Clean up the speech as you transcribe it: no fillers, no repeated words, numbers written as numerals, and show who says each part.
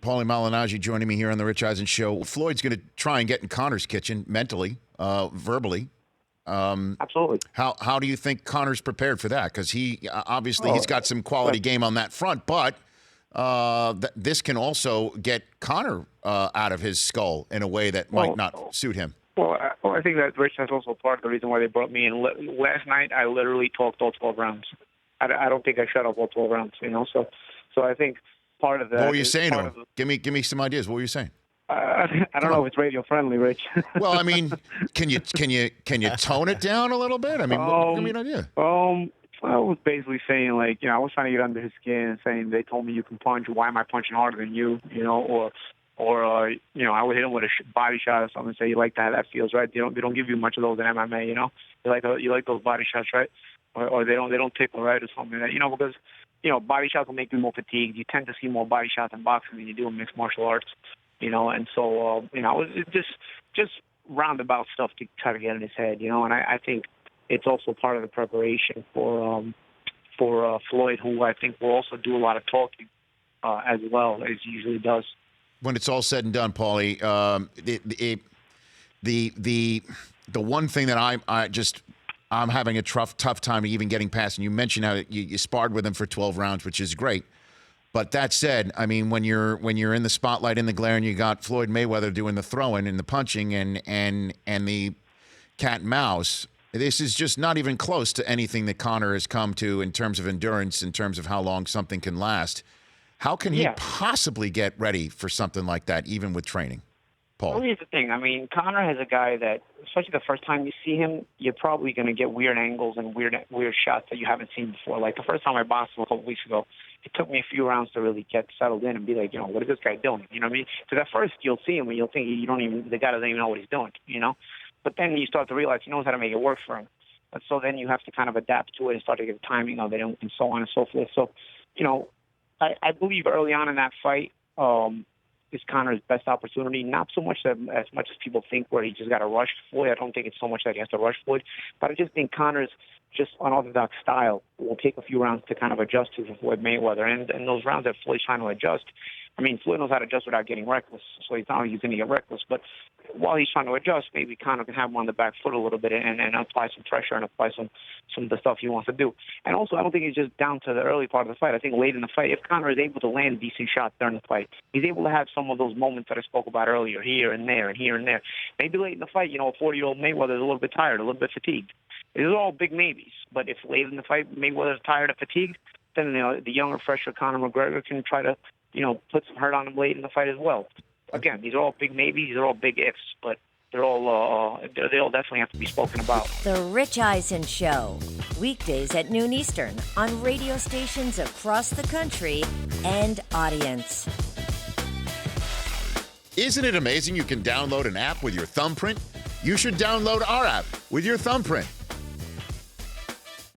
Speaker 1: Paulie Malignaggi joining me here on the Rich Eisen Show. Floyd's going to try and get in Conor's kitchen mentally, verbally.
Speaker 2: Absolutely.
Speaker 1: How do you think Conor's prepared for that? Because he's got some quality game on that front, but this can also get Conor out of his skull in a way that might not suit him.
Speaker 2: Well, I think that Rich is also part of the reason why they brought me in. Last night, I literally talked all 12 rounds. I don't think I shut up all 12 rounds, So I think part of that.
Speaker 1: What were you saying to him? Give me some ideas. What were you saying?
Speaker 2: I don't know if it's radio friendly, Rich.
Speaker 1: Well, I mean, can you tone it down a little bit? I mean, give me an idea.
Speaker 2: I was basically saying, I was trying to get under his skin and saying they told me you can punch. Why am I punching harder than you? Or I would hit him with a body shot or something and say, you like how that feels, right? They don't give you much of those in MMA, You like those body shots, right? Or they don't tickle, right, or something like that, because body shots will make you more fatigued. You tend to see more body shots in boxing than you do in mixed martial arts, and so it was just roundabout stuff to try to get in his head, and I think it's also part of the preparation for Floyd, who I think will also do a lot of talking as well as he usually does.
Speaker 1: When it's all said and done, Paulie, the one thing that I'm having a tough time even getting past, and you mentioned how you sparred with him for 12 rounds, which is great. But that said, I mean, when you're in the spotlight, in the glare, and you got Floyd Mayweather doing the throwing and the punching and the cat and mouse, this is just not even close to anything that Conor has come to in terms of endurance, in terms of how long something can last. How can he possibly get ready for something like that, even with training? Paul?
Speaker 2: Well, here's the thing. I mean, Conor has a guy that, especially the first time you see him, you're probably going to get weird angles and weird shots that you haven't seen before. Like the first time I boxed him a couple weeks ago, it took me a few rounds to really get settled in and be like, what is this guy doing? You know what I mean? Because at first you'll see him and you'll think the guy doesn't even know what he's doing, But then you start to realize he knows how to make it work for him. And so then you have to kind of adapt to it and start to get the timing of it and so on and so forth. So, I believe early on in that fight is Conor's best opportunity. Not so much as much as people think where he just got to rush Floyd. I don't think it's so much that he has to rush Floyd. But I just think Conor's just unorthodox style will take a few rounds to kind of adjust to Floyd Mayweather. And those rounds that Floyd's trying to adjust, I mean, Floyd knows how to adjust without getting reckless. So he's not like he's going to get reckless. But while he's trying to adjust, maybe Conor can have him on the back foot a little bit and apply some pressure and apply some of the stuff he wants to do. And also, I don't think it's just down to the early part of the fight. I think late in the fight, if Conor is able to land decent shots during the fight, he's able to have some of those moments that I spoke about earlier, here and there and here and there. Maybe late in the fight, a 40-year-old Mayweather is a little bit tired, a little bit fatigued. These are all big maybes. But if late in the fight Mayweather's tired or fatigued, then the younger, fresher Conor McGregor can try to put some hurt on him late in the fight as well. Again, these are all big maybes. These are all big ifs, but they'll definitely have to be spoken about.
Speaker 3: The Rich Eisen Show, weekdays at noon Eastern on radio stations across the country and audience.
Speaker 1: Isn't it amazing you can download an app with your thumbprint? You should download our app with your thumbprint.